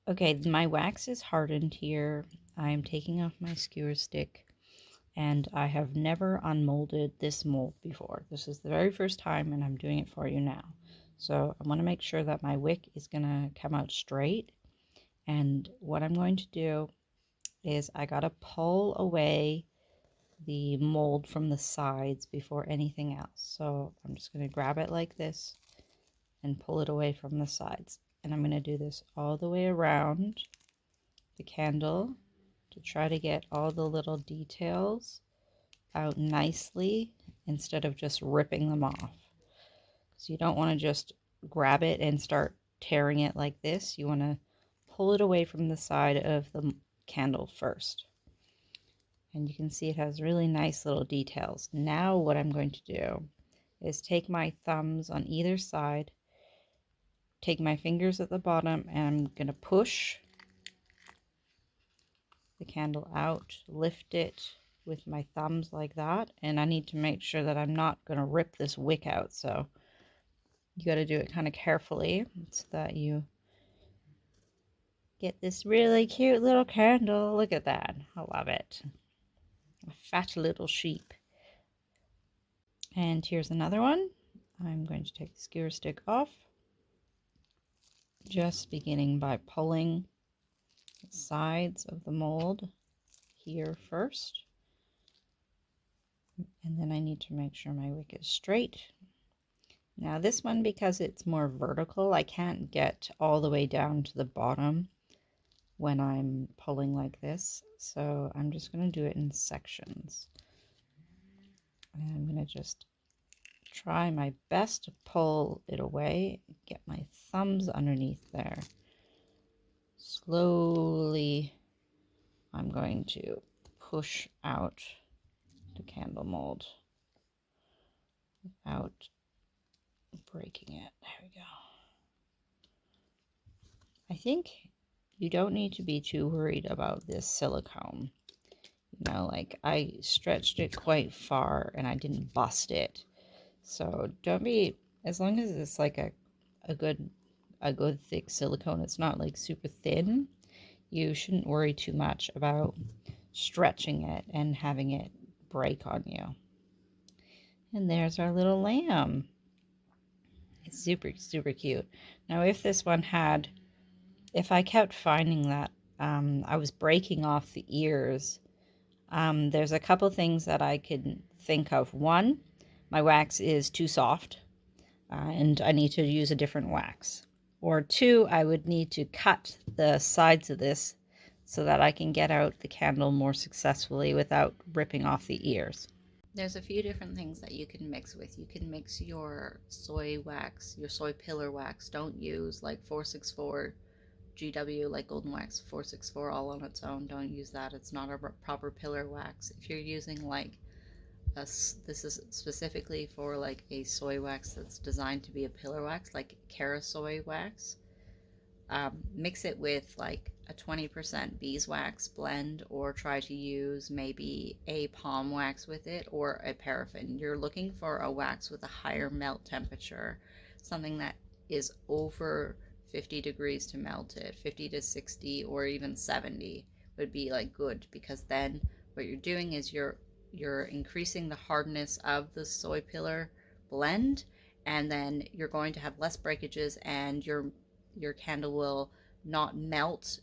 Okay, my wax is hardened here. I'm taking off my skewer stick, and I have never unmolded this mold before. This is the very first time, and I'm doing it for you now. So I want to make sure that my wick is going to come out straight. And what I'm going to do is I got to pull away the mold from the sides before anything else. So I'm just going to grab it like this and pull it away from the sides. And I'm going to do this all the way around the candle to try to get all the little details out nicely instead of just ripping them off. So you don't want to just grab it and start tearing it like this. You want to pull it away from the side of the candle first. And you can see it has really nice little details. Now what I'm going to do is take my thumbs on either side, take my fingers at the bottom, and I'm going to push the candle out, lift it with my thumbs like that, and I need to make sure that I'm not going to rip this wick out, so you got to do it kind of carefully so that you get this really cute little candle. Look at that. I love it. A fat little sheep. And here's another one. I'm going to take the skewer stick off, just beginning by pulling the sides of the mold here first. And then I need to make sure my wick is straight. Now this one, because it's more vertical, I can't get all the way down to the bottom when I'm pulling like this. So I'm just going to do it in sections. And I'm going to just try my best to pull it away, get my thumbs underneath there. Slowly, I'm going to push out the candle mold without breaking it. There we go. I think you don't need to be too worried about this silicone. You know, like I stretched it quite far and I didn't bust it. So don't be, as long as it's like a good thick silicone, it's not like super thin, you shouldn't worry too much about stretching it and having it break on you. And there's our little lamb. It's super, super cute. Now, if I kept finding that I was breaking off the ears, there's a couple things that I could think of. One, my wax is too soft, and I need to use a different wax. Or two, I would need to cut the sides of this so that I can get out the candle more successfully without ripping off the ears. There's a few different things that you can mix with. You can mix your soy wax, your soy pillar wax. Don't use like 464 GW, like Golden Wax 464 all on its own. Don't use that. It's not a proper pillar wax. If you're using like this is specifically for like a soy wax that's designed to be a pillar wax, like Cara soy wax. Mix it with like a 20% beeswax blend, or try to use maybe a palm wax with it or a paraffin. You're looking for a wax with a higher melt temperature, something that is over 50 degrees to melt it. 50 to 60 or even 70 would be like good, because then what you're doing is you're increasing the hardness of the soy pillar blend, and then you're going to have less breakages, and your candle will not melt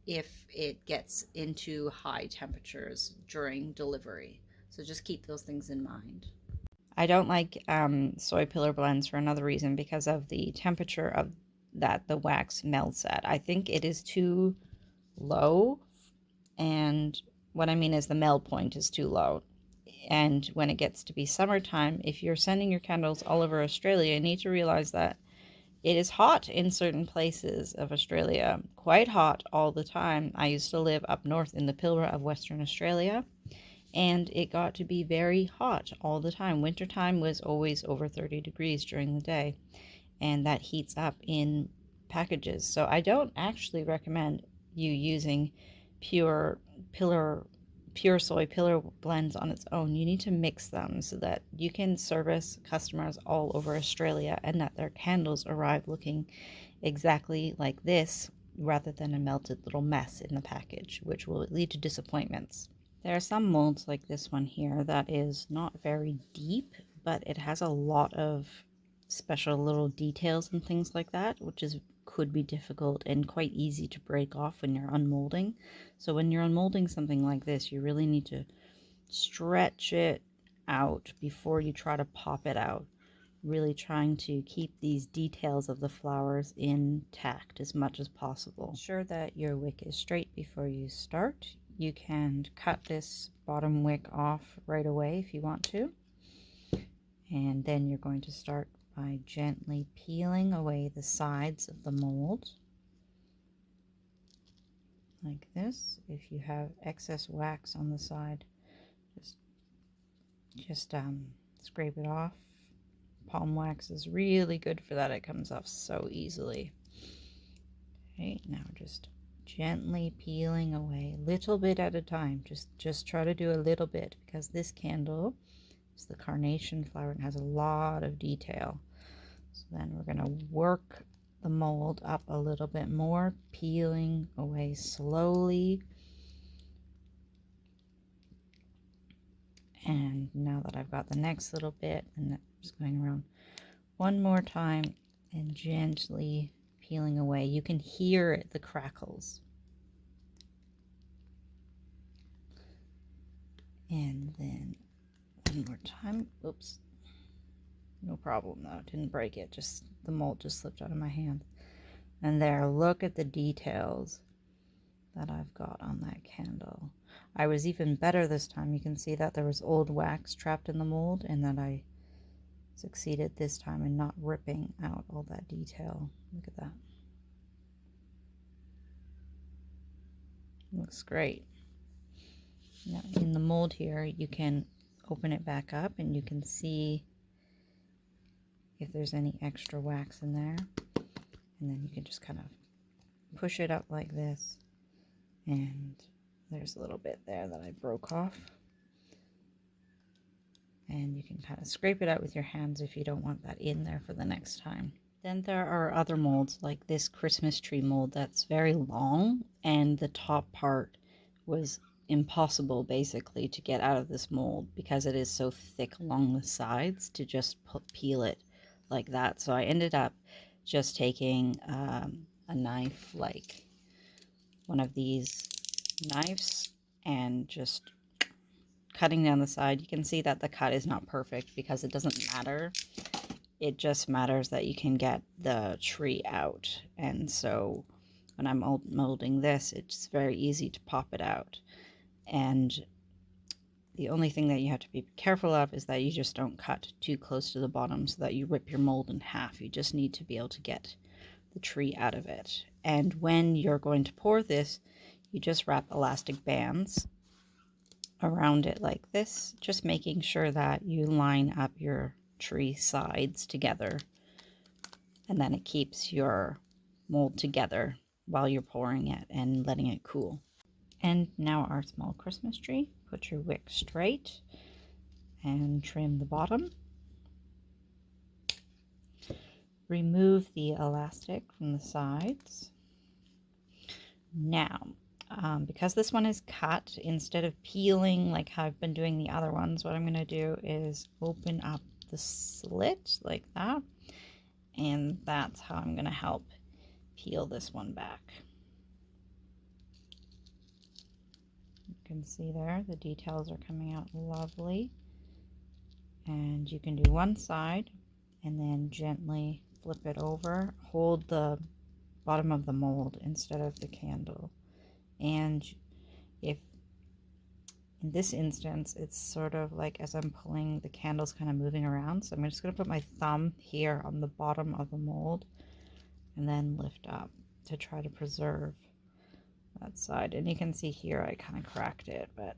if it gets into high temperatures during delivery. So just keep those things in mind. I don't like soy pillar blends for another reason, because of the temperature of that the wax melts at. I think it is too low, and what I mean is the melt point is too low. And when it gets to be summertime, if you're sending your candles all over Australia, you need to realize that it is hot in certain places of Australia, quite hot all the time. I used to live up north in the Pilbara of Western Australia, and it got to be very hot all the time. Wintertime was always over 30 degrees during the day, and that heats up in packages. So I don't actually recommend you using pure pillar pure soy pillar blends on its own. You need to mix them so that you can service customers all over Australia and that their candles arrive looking exactly like this rather than a melted little mess in the package, which will lead to disappointments. There are some molds like this one here that is not very deep, but it has a lot of special little details and things like that, which could be difficult and quite easy to break off when you're unmolding. So when you're unmolding something like this, you really need to stretch it out before you try to pop it out, really trying to keep these details of the flowers intact as much as possible. Ensure that your wick is straight before you start. You can cut this bottom wick off right away if you want to, and then you're going to start by gently peeling away the sides of the mold like this. If you have excess wax on the side, just scrape it off. Palm wax is really good for that. It comes off so easily. Okay, now just gently peeling away, little bit at a time. Just try to do a little bit, because this candle is the carnation flower and has a lot of detail. So then we're going to work the mold up a little bit more, peeling away slowly. And now that I've got the next little bit, and I'm just going around one more time and gently peeling away. You can hear it, the crackles. And then one more time. Oops. No problem though. Didn't break it. Just the mold just slipped out of my hand. And there, look at the details that I've got on that candle. I was even better this time. You can see that there was old wax trapped in the mold, and that I succeeded this time in not ripping out all that detail. Look at that. Looks great. Now in the mold here, you can open it back up and you can see if there's any extra wax in there. And then you can just kind of push it up like this. And there's a little bit there that I broke off. And you can kind of scrape it out with your hands if you don't want that in there for the next time. Then there are other molds like this Christmas tree mold that's very long, and the top part was impossible basically to get out of this mold because it is so thick along the sides to just peel it like that. So I ended up just taking a knife, like one of these knives, and just cutting down the side. You can see that the cut is not perfect because it doesn't matter. It just matters that you can get the tree out. And so when I'm molding this, it's very easy to pop it out. And the only thing that you have to be careful of is that you just don't cut too close to the bottom so that you rip your mold in half. You just need to be able to get the tree out of it. And when you're going to pour this, you just wrap elastic bands around it like this, just making sure that you line up your tree sides together, and then it keeps your mold together while you're pouring it and letting it cool. And now our small Christmas tree. Put your wick straight and trim the bottom. Remove the elastic from the sides. Now, because this one is cut, instead of peeling like how I've been doing the other ones, what I'm going to do is open up the slit like that, and that's how I'm going to help peel this one back. You can see there the details are coming out lovely, and you can do one side and then gently flip it over. Hold the bottom of the mold instead of the candle. And if in this instance, it's sort of like as I'm pulling, the candle's kind of moving around. So I'm just going to put my thumb here on the bottom of the mold and then lift up to try to preserve that side. And you can see here I kind of cracked it, but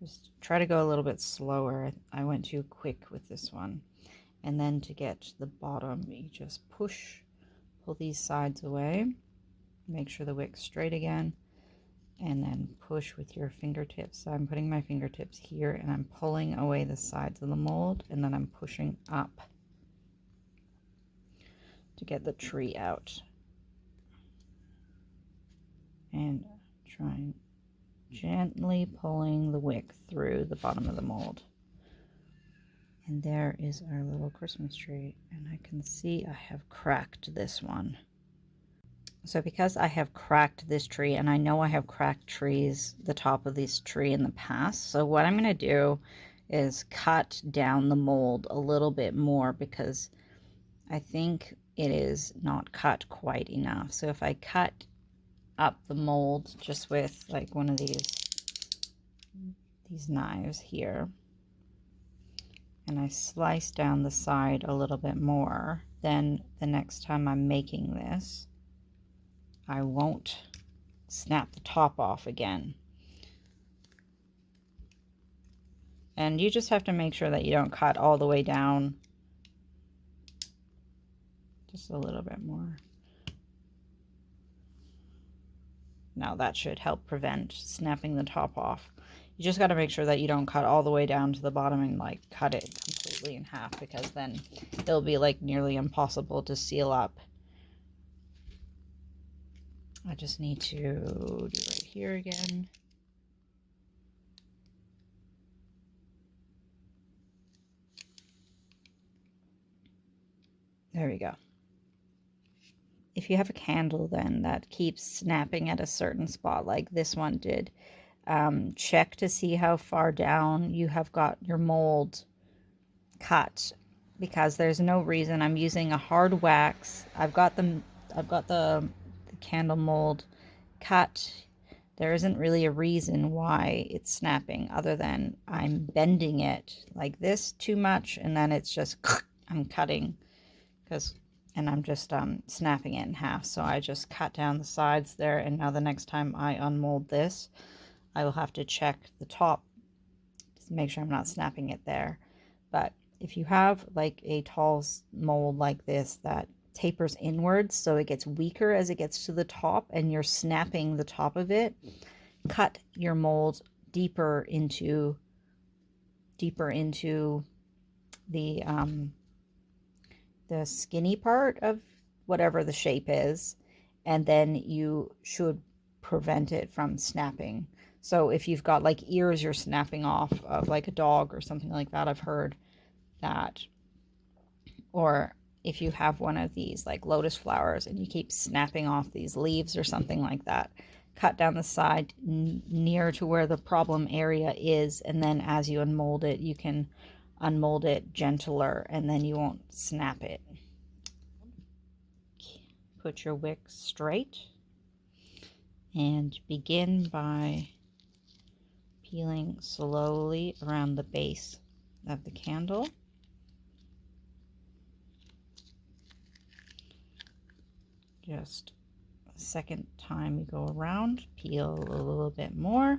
just try to go a little bit slower. I went too quick with this one. And then to get to the bottom, you just pull these sides away. Make sure the wick's straight again, and then push with your fingertips. So I'm putting my fingertips here and I'm pulling away the sides of the mold, and then I'm pushing up to get the tree out. and trying gently pulling the wick through the bottom of the mold. And there is our little Christmas tree, and I can see I have cracked this one. So because I have cracked this tree, and I know I have cracked trees, the top of this tree in the past, so what I'm going to do is cut down the mold a little bit more because I think it is not cut quite enough. So if I cut up the mold just with like one of these knives here, and I slice down the side a little bit more, then the next time I'm making this, I won't snap the top off again. And you just have to make sure that you don't cut all the way down. Just a little bit more. Now that should help prevent snapping the top off. You just got to make sure that you don't cut all the way down to the bottom and like cut it completely in half, because then it'll be like nearly impossible to seal up. I just need to do right here again. There we go. If you have a candle then that keeps snapping at a certain spot like this one did, check to see how far down you have got your mold cut, because there's no reason. I'm using a hard wax. I've got the candle mold cut. There isn't really a reason why it's snapping other than I'm bending it like this too much, and then it's just I'm cutting and I'm just snapping it in half. So I just cut down the sides there, and now the next time I unmold this, I will have to check the top to make sure I'm not snapping it there. But if you have like a tall mold like this that tapers inwards, so it gets weaker as it gets to the top and you're snapping the top of it, cut your mold deeper into the skinny part of whatever the shape is, and then you should prevent it from snapping. So if you've got like ears you're snapping off of like a dog or something like that, I've heard that. Or if you have one of these like lotus flowers and you keep snapping off these leaves or something like that, cut down the side near to where the problem area is, and then as you unmold it, you can unmold it gentler and then you won't snap it. Put your wick straight and begin by peeling slowly around the base of the candle. Just a second time you go around, peel a little bit more.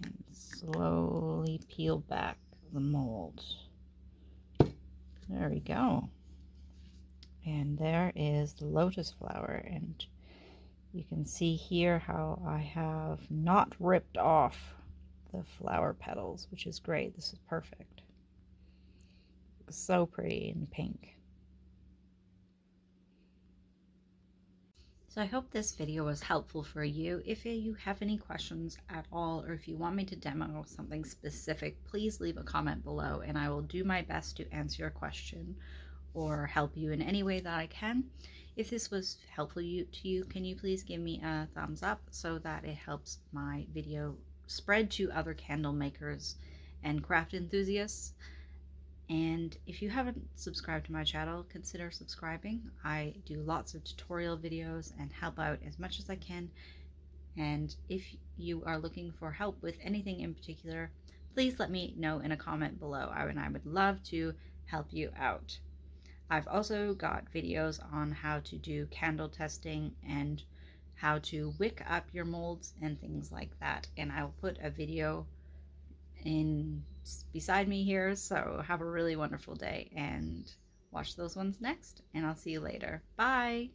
And slowly peel back the mold. There we go. And there is the lotus flower. And you can see here how I have not ripped off the flower petals, which is great. This is perfect. So pretty in pink. So I hope this video was helpful for you. If you have any questions at all, or if you want me to demo something specific, please leave a comment below and I will do my best to answer your question or help you in any way that I can. If this was helpful to you, can you please give me a thumbs up so that it helps my video spread to other candle makers and craft enthusiasts. And if you haven't subscribed to my channel, consider subscribing. I do lots of tutorial videos and help out as much as I can. And if you are looking for help with anything in particular, please let me know in a comment below, and I would love to help you out. I've also got videos on how to do candle testing and how to wick up your molds and things like that. And I'll put a video in beside me here, so have a really wonderful day and watch those ones next, and I'll see you later. Bye.